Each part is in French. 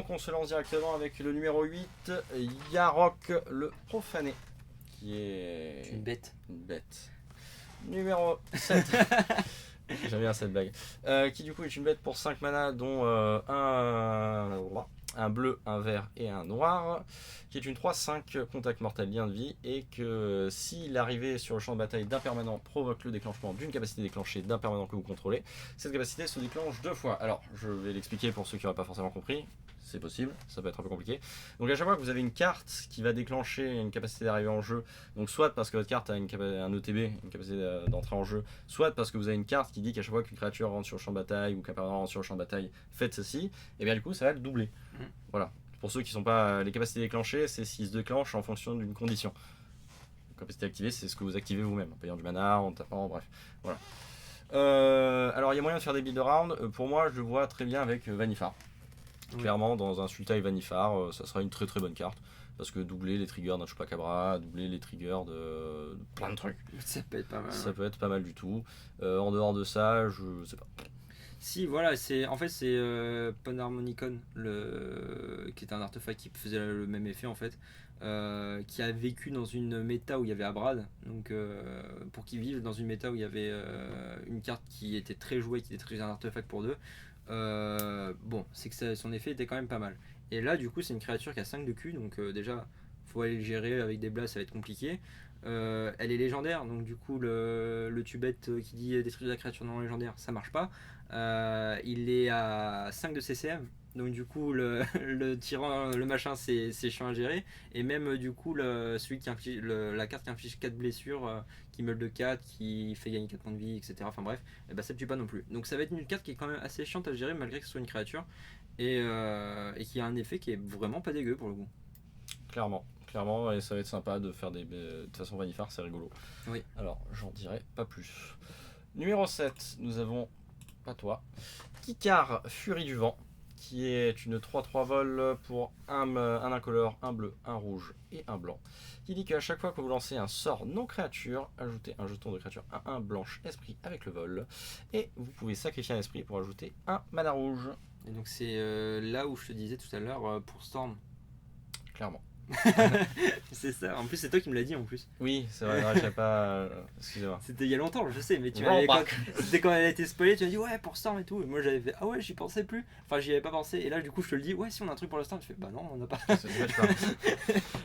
donc on se lance directement avec le numéro 8, Yarok le profané, qui est Une bête. une bête. Numéro 7. J'aime bien cette blague. Qui du coup est une bête pour 5 mana, dont un bleu, un vert et un noir, qui est une 3-5 contact mortel lien de vie, et que s'il arrivait sur le champ de bataille d'un permanent, provoque le déclenchement d'une capacité déclenchée d'un permanent que vous contrôlez. Cette capacité se déclenche 2 fois. Alors je vais l'expliquer pour ceux qui n'auraient pas forcément compris. C'est possible, ça peut être un peu compliqué. Donc à chaque fois que vous avez une carte qui va déclencher une capacité d'arrivée en jeu, donc soit parce que votre carte a un ETB, une capacité d'entrée en jeu, soit parce que vous avez une carte qui dit qu'à chaque fois qu'une créature rentre sur le champ de bataille ou qu'un permanent rentre sur le champ de bataille, faites ceci, et bien du coup ça va le doubler. Voilà. Pour ceux qui ne sont pas les capacités déclenchées, c'est s'ils se déclenchent en fonction d'une condition. La capacité activée, c'est ce que vous activez vous-même, en payant du mana, en tapant, bref. Voilà. Alors il y a moyen de faire des build around. Pour moi, je le vois très bien avec Vannifar. Oui. Clairement, dans un Sultai Vannifar, ça sera une très très bonne carte. Parce que doubler les triggers d'un Chupacabra, doubler les triggers de plein de trucs. Ça peut être pas mal. Ça peut être pas mal du tout. En dehors de ça, je sais pas. Si, voilà, c'est Panharmonicon, qui est un artefact qui faisait le même effet en fait, qui a vécu dans une méta où il y avait Abrad, donc pour qu'il vive dans une méta où il y avait une carte qui était très jouée, qui était très un artefact pour deux, bon, c'est que son effet était quand même pas mal. Et là, du coup, c'est une créature qui a 5 de Q, donc déjà, faut aller le gérer avec des blasts, ça va être compliqué. Elle est légendaire, donc du coup, le tubette qui dit détruire la créature non légendaire, ça marche pas. Il est à 5 de CCM, donc du coup le tyran, le machin c'est chiant à gérer, et même du coup celui qui inflige la carte qui inflige 4 blessures, qui meule de 4, qui fait gagner 4 points de vie, etc. Enfin bref, et bah ça ne tue pas non plus, donc ça va être une carte qui est quand même assez chiante à gérer malgré que ce soit une créature, et qui a un effet qui est vraiment pas dégueu pour le coup. Clairement, et ça va être sympa de faire des. De toute façon, Vannifar, c'est rigolo. Oui. Alors, j'en dirai pas plus. Numéro 7, nous avons. Pas toi. Kikar, Furie du Vent, qui est une 3-3 vol pour un incolore, un bleu, un rouge et un blanc. Qui dit qu'à chaque fois que vous lancez un sort non créature, ajoutez un jeton de créature à 1 blanche esprit avec le vol. Et vous pouvez sacrifier un esprit pour ajouter un mana rouge. Et donc c'est là où je te disais tout à l'heure pour Storm. Clairement. C'est ça, en plus c'est toi qui me l'as dit en plus. Oui, c'est vrai, je sais pas. Excusez-moi. C'était il y a longtemps, je sais, mais c'était quand elle a été spoilée, tu m'as dit ouais pour Storm et tout, et moi j'avais fait ah ouais j'y pensais plus, enfin j'y avais pas pensé, et là du coup je te le dis ouais si on a un truc pour le Storm, tu fais bah non on n'a pas.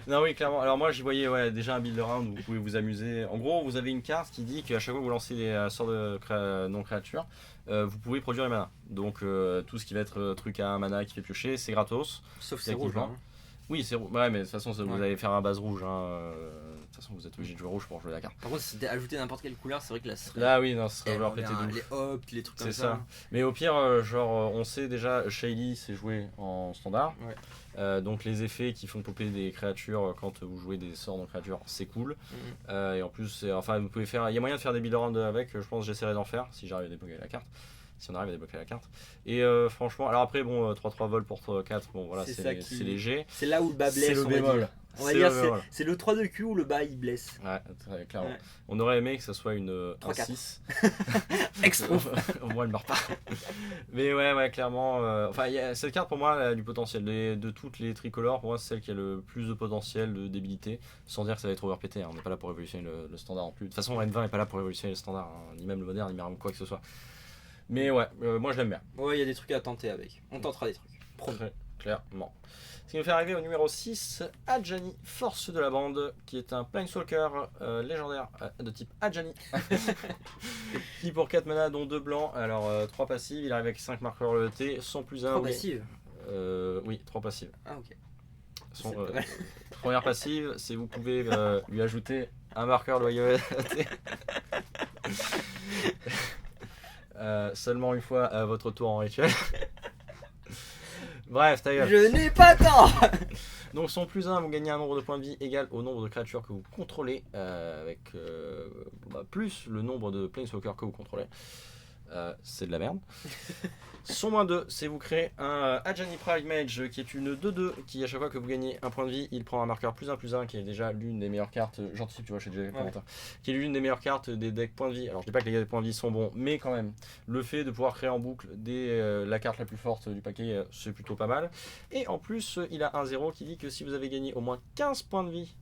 Non oui clairement, alors moi j'y voyais déjà un build around où vous pouvez vous amuser. En gros vous avez une carte qui dit qu'à chaque fois que vous lancez des sorts de non créature, vous pouvez produire les mana. Donc tout ce qui va être truc à un mana qui fait piocher, c'est gratos. Sauf c'est rouge, hein. Oui, c'est rouge. Ouais, mais de toute façon, vous Ouais. allez faire un base rouge. De toute façon, vous êtes obligé de jouer rouge pour jouer la carte. Par contre, si c'était ajouté n'importe quelle couleur, c'est vrai que là, Là, oui, non, ce serait vouloir péter de ouf. les hops, les trucs comme C'est ça. Mais au pire, on sait déjà, Shaylee, c'est joué en standard. Ouais. Donc les effets qui font popper des créatures quand vous jouez des sorts de créatures, c'est cool. Et en plus, enfin, vous pouvez faire. Il y a moyen de faire des build around avec. Je pense que j'essaierai d'en faire si j'arrive à débloquer la carte. Si on arrive à débloquer la carte. Et franchement, alors après, bon, 3-3 vols pour 4, bon voilà, c'est léger. C'est là où le bas blesse. C'est le bémol. On va dire c'est le 3 de Q où le bas il blesse. Ouais, très clairement. Ouais. On aurait aimé que ça soit une 3-4. 1-6. Extra. Au moins elle meurt pas. Mais ouais, clairement. Enfin, cette carte pour moi elle a du potentiel. De toutes les tricolores, pour moi c'est celle qui a le plus de potentiel de débilité. Sans dire que ça va être overpété. On n'est pas là pour révolutionner le standard en plus. De toute façon, N20 n'est pas là pour révolutionner le standard, hein, ni même le moderne, ni même quoi que ce soit. Mais ouais, moi je l'aime bien. Ouais, il y a des trucs à tenter avec. On tentera des trucs. Très clairement. Ce qui nous fait arriver au numéro 6, Adjani, force de la bande, qui est un Planeswalker légendaire de type Adjani. Qui pour 4 mana, dont 2 blancs, alors 3 passives, il arrive avec 5 marqueurs loyauté, son plus 1. 3 passives. Oui, 3 passives. Ah ok. Première passive, c'est vous pouvez lui ajouter un marqueur loyauté. Seulement une fois à votre tour en rituel. Bref, ta gueule. Je n'ai pas tant. Donc son plus 1, vous gagnez un nombre de points de vie égal au nombre de créatures que vous contrôlez, avec plus le nombre de Planeswalkers que vous contrôlez. c'est de la merde. Son moins 2, c'est vous créez un Ajani Pride Mage qui est une 2-2 qui à chaque fois que vous gagnez un point de vie, il prend un marqueur +1/+1 qui est déjà l'une des meilleures cartes, j'anticipe tu vois, je sais déjà les commentaires, qui est l'une des meilleures cartes des decks points de vie. Alors je dis pas que les points de vie sont bons, mais quand même, le fait de pouvoir créer en boucle la carte la plus forte du paquet, c'est plutôt pas mal. Et en plus, il a un 0 qui dit que si vous avez gagné au moins 15 points de vie,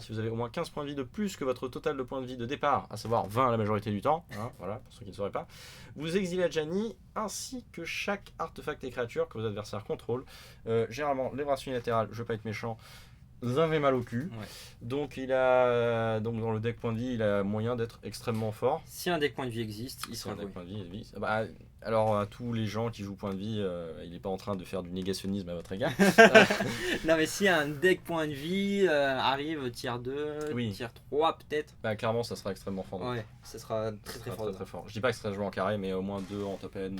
si vous avez au moins 15 points de vie de plus que votre total de points de vie de départ, à savoir 20 la majorité du temps, hein, voilà, pour ceux qui ne sauraient pas, vous exilez Ajani ainsi que chaque artefact et créature que vos adversaires contrôlent. Généralement, les bracelets latérales, je vais pas être méchant, vous avez mal au cul. Ouais. Donc il a dans le deck point de vie, il a moyen d'être extrêmement fort. Si un deck point de vie existe, il sera un deck joué. point de vie, bah, alors à tous les gens qui jouent point de vie, il n'est pas en train de faire du négationnisme à votre égard. Non mais si un deck point de vie arrive tier 2, Oui. tier 3 peut-être. Bah, clairement ça sera extrêmement fort. Ouais, ça sera très fort. Très fort. Je dis pas que ça sera joué en carré, mais au moins 2 en top end.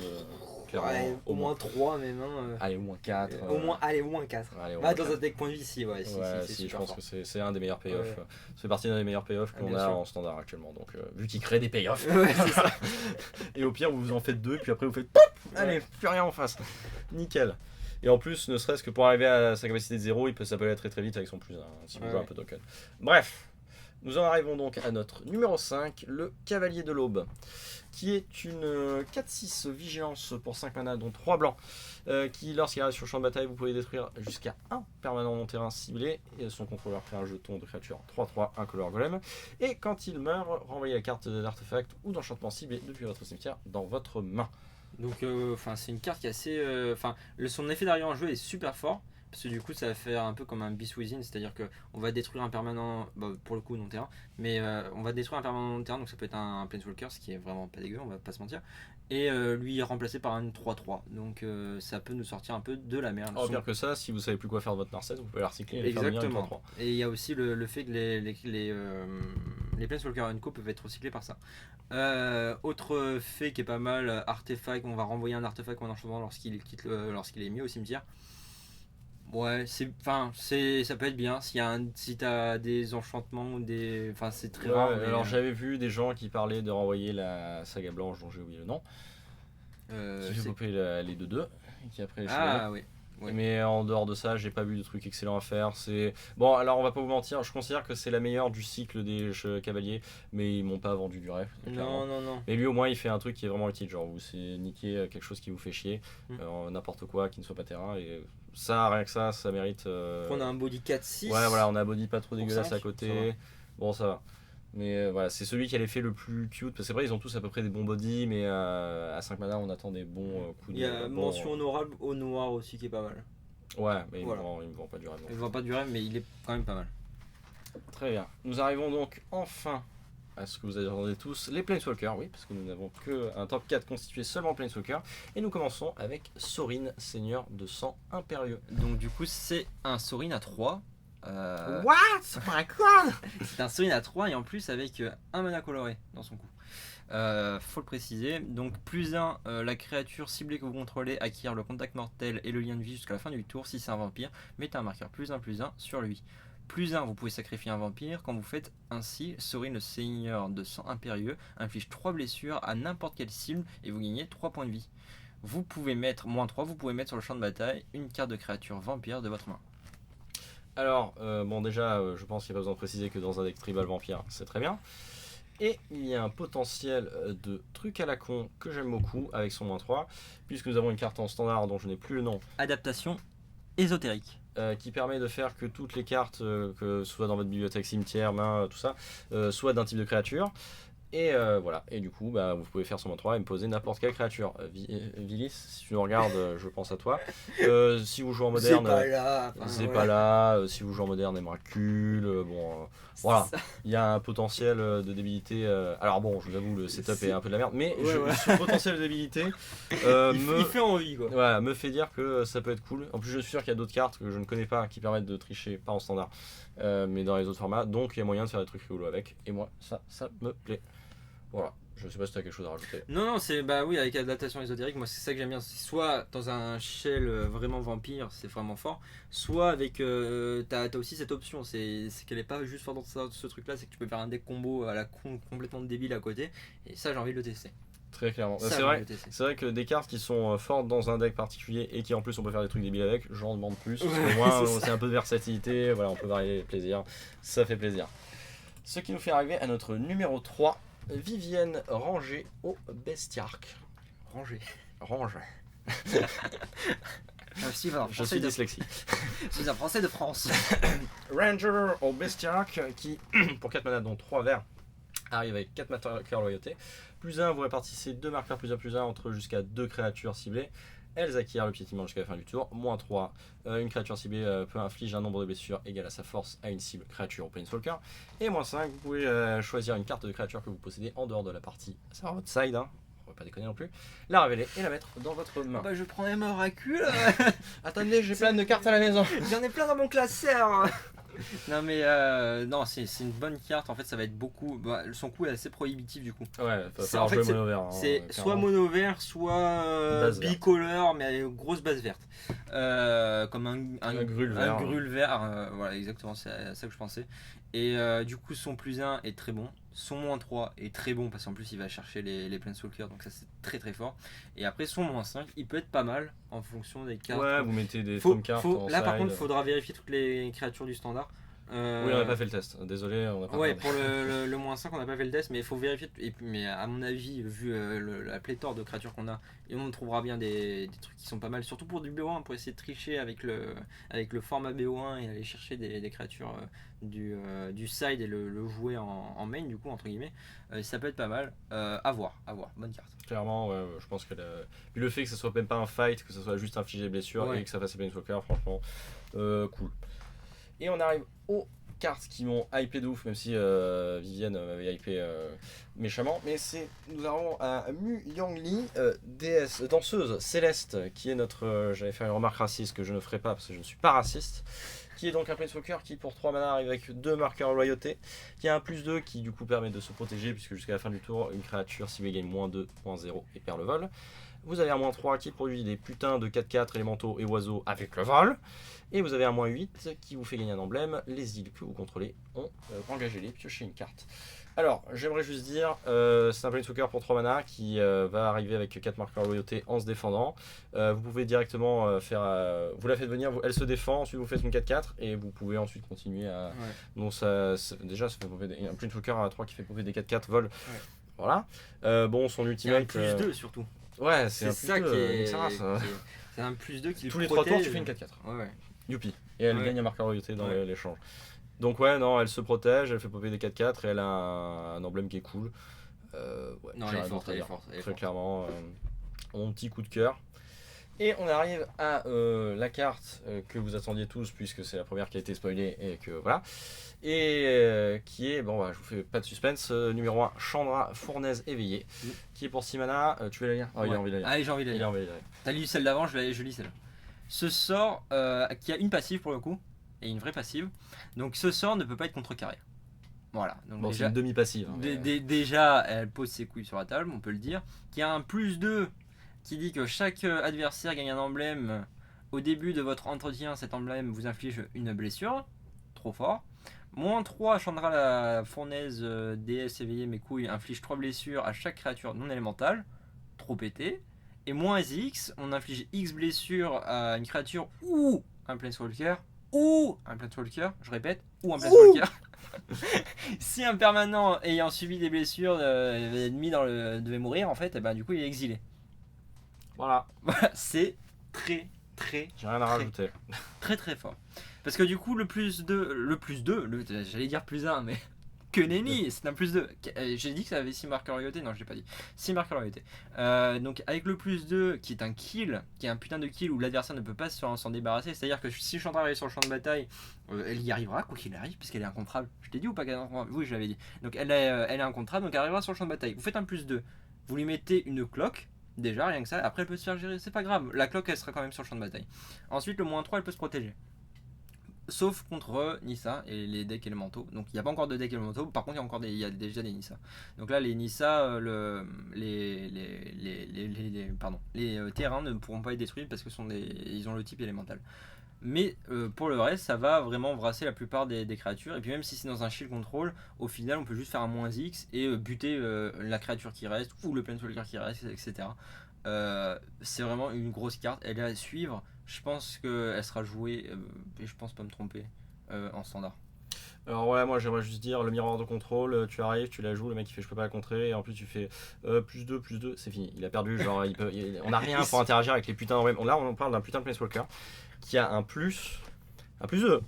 Clairement, Ouais, au moins 3 même. Allez, au moins 4. Au moins 4. Allez, au Bah, moins dans 4. un deck point de vie, si, ouais. Si, je pense que c'est un des meilleurs payoffs. Ouais. Ça fait partie d'un des meilleurs payoffs qu'on bien a sûr. en standard actuellement. Donc, vu qu'il crée des payoffs. Ouais, c'est ça. Et au pire, vous en faites 2, puis après vous faites allez, Ouais. plus rien en face. Nickel. Et en plus, ne serait-ce que pour arriver à sa capacité de 0, ça peut aller très vite avec son +1, si vous jouez un peu token. Bref, nous en arrivons donc à notre numéro 5, le Cavalier de l'Aube, qui est une 4-6 vigilance pour 5 mana, dont 3 blancs, qui, lorsqu'il arrive sur le champ de bataille, vous pouvez détruire jusqu'à un permanent non terrain ciblé, et son contrôleur crée un jeton de créature 3/3, incolore golem, et quand il meurt, renvoyez la carte d'artefact ou d'enchantement ciblé depuis votre cimetière dans votre main. Donc, c'est une carte qui est assez. Son effet d'arrivée en jeu est super fort. Parce que du coup, ça va faire un peu comme un Beast Within, c'est-à-dire qu'on va détruire un permanent, pour le coup non terrain, mais on va détruire un permanent non terrain, donc ça peut être un Planeswalker, ce qui est vraiment pas dégueu, on va pas se mentir, et lui remplacé par un 3/3, donc ça peut nous sortir un peu de la merde. Pire que ça, si vous savez plus quoi faire de votre Narcisse, vous pouvez la recycler et faire devenir une 3/3. Et il y a aussi le fait que les Planeswalker Unco peuvent être recyclés par ça. Autre fait qui est pas mal, artefact, on va renvoyer un artefact ou un enchantement lorsqu'il est mis au cimetière. Ouais, ça peut être bien si t'as des enchantements ou des. Enfin, c'est très rare. Mais, alors j'avais vu des gens qui parlaient de renvoyer la saga blanche dont j'ai oublié le nom. Qui fait popper les 2/2 et qui après les Ah oui. Ouais. Mais en dehors de ça, j'ai pas vu de trucs excellents à faire. Bon, alors on va pas vous mentir, je considère que c'est la meilleure du cycle des cavaliers, mais ils m'ont pas vendu du rêve. Non. Mais lui au moins il fait un truc qui est vraiment utile, genre vous c'est niquer quelque chose qui vous fait chier, n'importe quoi qui ne soit pas terrain, et ça, rien que ça mérite. On a un body 4-6. Ouais, voilà, on a un body pas trop dégueulasse 5, à côté. Bon, ça va. Mais voilà, c'est celui qui a l'effet le plus cute. Parce que c'est vrai, ils ont tous à peu près des bons body, mais à 5 mana, on attend des bons coups de. Il y a mention honorable au noir aussi qui est pas mal. Ouais, mais voilà. il me vend pas du rêve. Il me vend pas du rêve, mais il est quand même pas mal. Très bien. Nous arrivons donc enfin à ce que vous attendez tous, les Planeswalkers, oui, parce que nous n'avons qu'un top 4 constitué seulement Planeswalkers. Et nous commençons avec Sorin, seigneur de sang impérieux. Donc du coup, c'est un Sorin à 3. What? C'est pas quoi? C'est un Sorin à 3 et en plus avec un mana coloré dans son coup. Faut le préciser. Donc +1, la créature ciblée que vous contrôlez acquiert le contact mortel et le lien de vie jusqu'à la fin du tour. Si c'est un vampire, mettez un marqueur +1/+1 sur lui. +1, vous pouvez sacrifier un vampire. Quand vous faites ainsi, Sorin le seigneur de sang impérieux inflige 3 blessures à n'importe quelle cible et vous gagnez 3 points de vie. Vous pouvez mettre -3, vous pouvez mettre sur le champ de bataille une carte de créature vampire de votre main. Alors, bon déjà, je pense qu'il n'y a pas besoin de préciser que dans un deck tribal vampire, c'est très bien. Et il y a un potentiel de truc à la con que j'aime beaucoup avec son -3, puisque nous avons une carte en standard dont je n'ai plus le nom. Adaptation ésotérique. Qui permet de faire que toutes les cartes, que ce soit dans votre bibliothèque, cimetière, main, tout ça, soient d'un type de créature. Et voilà, et du coup, vous pouvez faire son -3 et me poser n'importe quelle créature. Vilis, si tu nous regardes, je pense à toi. Si vous jouez en moderne, Zepala, si vous jouez en moderne, Emrakul, voilà, il y a un potentiel de débilité. Alors bon, je vous avoue, le setup est un peu de la merde, mais ce potentiel de débilité il fait envie quoi. Voilà, me fait dire que ça peut être cool. En plus, je suis sûr qu'il y a d'autres cartes que je ne connais pas qui permettent de tricher, pas en standard, mais dans les autres formats, donc il y a moyen de faire des trucs rigolos avec, et moi, ça me plaît. Voilà, je sais pas si tu as quelque chose à rajouter. Non, c'est oui, avec adaptation ésotérique, moi c'est ça que j'aime bien. C'est soit dans un shell vraiment vampire, c'est vraiment fort, soit avec. T'as aussi cette option, c'est qu'elle est pas juste forte dans ce truc là, c'est que tu peux faire un deck combo à la con complètement débile à côté, et ça j'ai envie de le tester. Très clairement. Ça, C'est la vrai, VTC. c'est vrai que des cartes qui sont fortes dans un deck particulier et qui en plus on peut faire des trucs débiles avec, j'en demande plus. Parce Ouais, qu'au moins c'est ça. c'est un peu de versatilité, voilà, on peut varier les plaisirs. Ça fait plaisir. Ce qui nous fait arriver à notre numéro 3, Vivienne rangée au bestiarque. Rangé. Range. Je suis un Je français suis de... dyslexique. je suis un français de France. Ranger au bestiarque qui, pour 4 mana dont 3 verts, arrive avec 4 marqueurs loyauté. Plus 1, vous répartissez 2 marqueurs plus 1 entre jusqu'à 2 créatures ciblées. Elles acquièrent le piétinement jusqu'à la fin du tour. Moins 3, une créature ciblée peut infliger un nombre de blessures égal à sa force à une cible créature ou planeswalker. Et moins 5, vous pouvez choisir une carte de créature que vous possédez en dehors de la partie. Ça va votre side, hein. On va pas déconner non plus. La révéler et la mettre dans votre main. Bah je prends un oracule. Attendez, j'ai plein de cartes à la maison. J'en ai plein dans mon classeur. Non mais non c'est une bonne carte en fait ça va être beaucoup son coût est assez prohibitif du coup. Ouais, C'est- en en fait, jouer c'est- mono vert. Hein, C'est soit clairement. mono vert soit Base verte. bicolore mais avec grosse base verte. Comme Un grul vert. Un grul vert, voilà exactement c'est à ça que je pensais. Et du coup son plus 1 est très bon, son moins 3 est très bon parce qu'en plus il va chercher les planeswalkers donc ça c'est très très fort. Et après son moins 5 il peut être pas mal en fonction des cartes. Ouais, vous mettez des Faut- trump cartes faut- en là par side. contre faudra vérifier toutes les créatures du standard. Oui, on n'a pas fait le test. Désolé, on n'a pas Ouais, regardé. pour le moins 5, on n'a pas fait le test, mais il faut vérifier. Mais à mon avis, vu la pléthore de créatures qu'on a, et on trouvera bien des trucs qui sont pas mal, surtout pour du BO1, pour essayer de tricher avec le format BO1 et aller chercher des créatures du side et le jouer en main, du coup, entre guillemets. Ça peut être pas mal. À voir, bonne carte. Clairement, ouais, je pense que puis le fait que ce soit même pas un fight, que ce soit juste infliger des blessures Ouais. et que ça fasse planeswalker, franchement, cool. Et on arrive aux cartes qui m'ont hypé de ouf, même si Vivienne m'avait hypé méchamment. Mais nous avons un Mu Yangli, déesse, danseuse céleste, qui est notre. J'avais fait une remarque raciste que je ne ferai pas parce que je ne suis pas raciste. Qui est donc un planeswalker qui pour 3 mana arrive avec 2 marqueurs loyauté, qui a un +2 qui du coup permet de se protéger puisque jusqu'à la fin du tour une créature ciblée gagne -2, -0 et perd le vol. Vous avez un -3 qui produit des putains de 4/4 élémentaux et oiseaux avec le vol. Et vous avez un -8 qui vous fait gagner un emblème. Les îles que vous contrôlez ont engagez-les, piochez une carte. Alors, j'aimerais juste dire, c'est un planeswalker pour 3 mana qui va arriver avec 4 marqueurs loyauté en se défendant. Vous pouvez directement faire. Vous la faites venir, elle se défend, ensuite vous faites une 4/4 et vous pouvez ensuite continuer à. Ouais. Donc, déjà, ça fait popper un planeswalker à 3 qui fait popper des 4/4 vol. Ouais. Voilà. Bon, son Il y a un ultimate. +2 surtout. Ouais, c'est C'est un ça +2, qui est. nique sa race, hein. C'est un +2 qui le Tous les 3 tours, protège. tu fais une 4/4. Ouais. Youpi. Et elle Ouais. gagne un marqueur loyauté dans Ouais. l'échange. Donc ouais, non, elle se protège, elle fait popper des 4/4 et elle a un emblème qui est cool. Ouais, Non, j'ai elle est rien forte, d'autre à elle est dire. forte, elle est Très forte. clairement, mon petit coup de cœur. Et on arrive à la carte que vous attendiez tous puisque c'est la première qui a été spoilée et que voilà. Et qui est, bon bah, je vous fais pas de suspense, numéro 1, Chandra, Fournaise éveillée, qui est pour 6 mana. Tu veux la lire? Ah, il a envie de la lire. Allez, j'ai envie de la Il lire. a envie de la lire. T'as lu celle d'avant, je lis celle-là. Ce sort, qui a une passive pour le coup, et une vraie passive, donc ce sort ne peut pas être contrecarré. Voilà, donc Bon, c'est déjà, une demi-passive. hein, mais- déjà, elle pose ses couilles sur la table, on peut le dire. Qui a un +2 qui dit que chaque adversaire gagne un emblème. Au début de votre entretien, cet emblème vous inflige une blessure. Trop fort. -3, Chandra la fournaise déesse éveillée mes couilles inflige 3 blessures à chaque créature non élémentale. Trop pété. Et -X, on inflige X blessures à une créature ou un planeswalker. Ou un planeswalker, je répète, ou un planeswalker. Si un permanent ayant subi des blessures ennemis devait mourir, en fait, et ben, du coup il est exilé. Voilà, C'est très très j'ai rien à rajouter. très très fort. Parce que du coup le +2, j'allais dire +1 mais que nenni, c'est un +2. J'ai dit que ça avait 6 marqueurs loyauté, non je l'ai pas dit. 6 marqueurs loyauté. Donc avec le +2 qui est un kill, qui est un putain de kill où l'adversaire ne peut pas s'en débarrasser, c'est-à-dire que si Chandra arrive sur le champ de bataille, elle y arrivera quoi qu'il arrive puisqu'elle est incontrable. Je t'ai dit ou pas qu'elle est incontrable? Oui je l'avais dit. Donc elle est incontrable donc elle arrivera sur le champ de bataille. Vous faites un +2, vous lui mettez une cloque. Déjà, rien que ça, après elle peut se faire gérer, c'est pas grave, la cloque elle sera quand même sur le champ de bataille. Ensuite, le -3 elle peut se protéger. Sauf contre Nissa et les decks élémentaux. Donc il n'y a pas encore de deck élémentaux, par contre il y a déjà des Nissa. Donc là, les Nissa, les terrains ne pourront pas être détruits parce que ils ont le type élémental. Mais pour le reste, ça va vraiment brasser la plupart des créatures. Et puis même si c'est dans un shield control, au final, on peut juste faire un -X et buter la créature qui reste ou le planeswalker qui reste, etc. C'est vraiment une grosse carte. Elle est à suivre. Je pense qu'elle sera jouée, et je pense pas me tromper, en standard. Alors ouais, moi j'aimerais juste dire, le miroir de contrôle, tu arrives, tu la joues, le mec il fait je peux pas la contrer, et en plus tu fais +2, c'est fini, il a perdu, genre on a rien pour interagir avec les putains d'emblèmes. Là on parle d'un putain de planeswalker qui a un +2,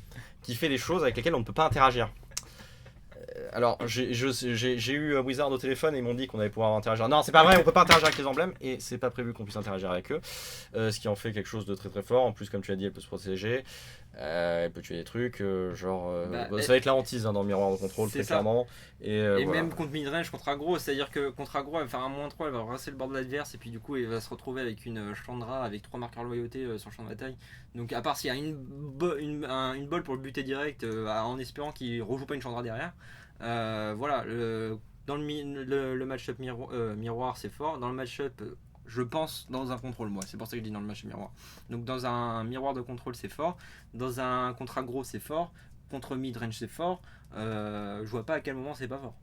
qui fait des choses avec lesquelles on ne peut pas interagir. Alors j'ai eu Wizard au téléphone et ils m'ont dit qu'on allait pouvoir interagir. Non, c'est pas vrai, on peut pas interagir avec les emblèmes et c'est pas prévu qu'on puisse interagir avec eux. Ce qui en fait quelque chose de très très fort. En plus, comme tu as dit, elle peut se protéger, elle peut tuer des trucs, ça va être la hantise dans le miroir de contrôle, très clairement. Et voilà. Même contre midrange, contre aggro, c'est-à-dire que contre aggro, elle va faire un -3, elle va brasser le bord de l'adverse et puis du coup, elle va se retrouver avec une Chandra avec 3 marqueurs loyauté sur le champ de bataille. Donc, à part s'il y a une bolle pour le buter direct en espérant qu'il rejoue pas une Chandra derrière. Voilà, dans le match-up miroir, c'est fort. Dans le match-up, je pense, dans un contrôle, moi, c'est pour ça que je dis dans le match miroir. Donc, dans un miroir de contrôle, c'est fort. Dans un contre aggro, c'est fort. Contre midrange, c'est fort. Je vois pas à quel moment c'est pas fort.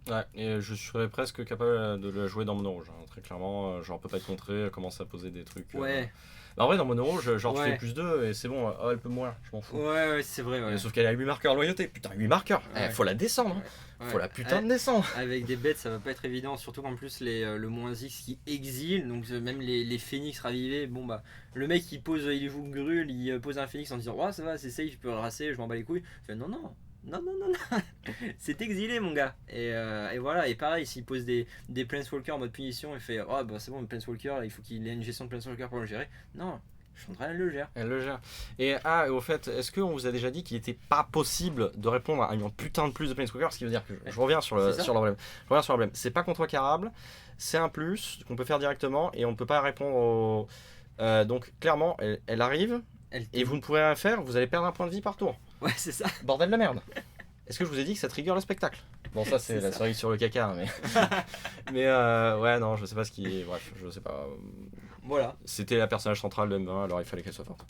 Ouais, et je serais presque capable de le jouer dans Mono Rouge, très clairement. Genre, peut pas être contré, elle commence à poser des trucs. Ouais. Bah en vrai, dans Mono Rouge, genre tu fais +2 et c'est bon, elle peut mourir, je m'en fous. Ouais, c'est vrai. Ouais. Sauf qu'elle a 8 marqueurs loyauté, putain, 8 marqueurs, faut la descendre. Faut la putain de descendre. Avec des bêtes, ça va pas être évident, surtout qu'en plus, le -X qui exile, donc même les phénix ravivés, bon bah, le mec il joue Grul, il pose un phénix en disant, ouais, ça va, c'est safe, je peux le raser, je m'en bats les couilles. Il fait, non, c'est exilé mon gars. Et voilà, et pareil, s'il pose des planeswalkers en mode punition, il fait, oh bah c'est bon, le planeswalker, il faut qu'il ait une gestion de planeswalker pour le gérer. Non. Chandra, elle le gère. Elle le gère. Et au fait, est-ce qu'on vous a déjà dit qu'il était pas possible de répondre à un putain de plus de planeswalker? Ce qui veut dire que je reviens sur l'emblème. C'est pas contrecarrable, c'est un plus qu'on peut faire directement et on ne peut pas répondre au. Donc clairement, elle arrive et vous ne pourrez rien faire, vous allez perdre un point de vie par tour. Ouais, c'est ça. Bordel de merde. Est-ce que je vous ai dit que ça trigger le spectacle? Bon, ça c'est la série sur le caca, mais. Mais ouais, non, je sais pas ce qui est. Bref, je sais pas. Voilà. C'était la personnage centrale de M20, alors il fallait qu'elle soit forte.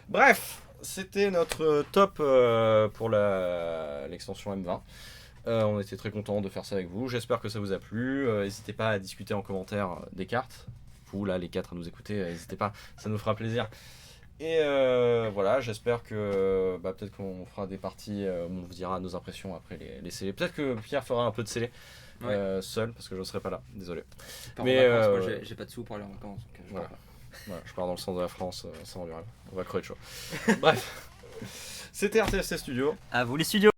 Bref, c'était notre top pour l'extension M20. On était très contents de faire ça avec vous. J'espère que ça vous a plu. N'hésitez pas à discuter en commentaire des cartes. Vous, là, les 4 à nous écouter, n'hésitez pas, ça nous fera plaisir. Et voilà, j'espère que peut-être qu'on fera des parties où on vous dira nos impressions après les scellés. Peut-être que Pierre fera un peu de scellés seul, parce que je ne serai pas là, désolé. Mais moi j'ai pas de sous pour aller en vacances. Donc voilà, je pars dans le centre de la France, ça rend du rêve. On va crever de chaud. Bref, c'était RTFC Studio. À vous les studios.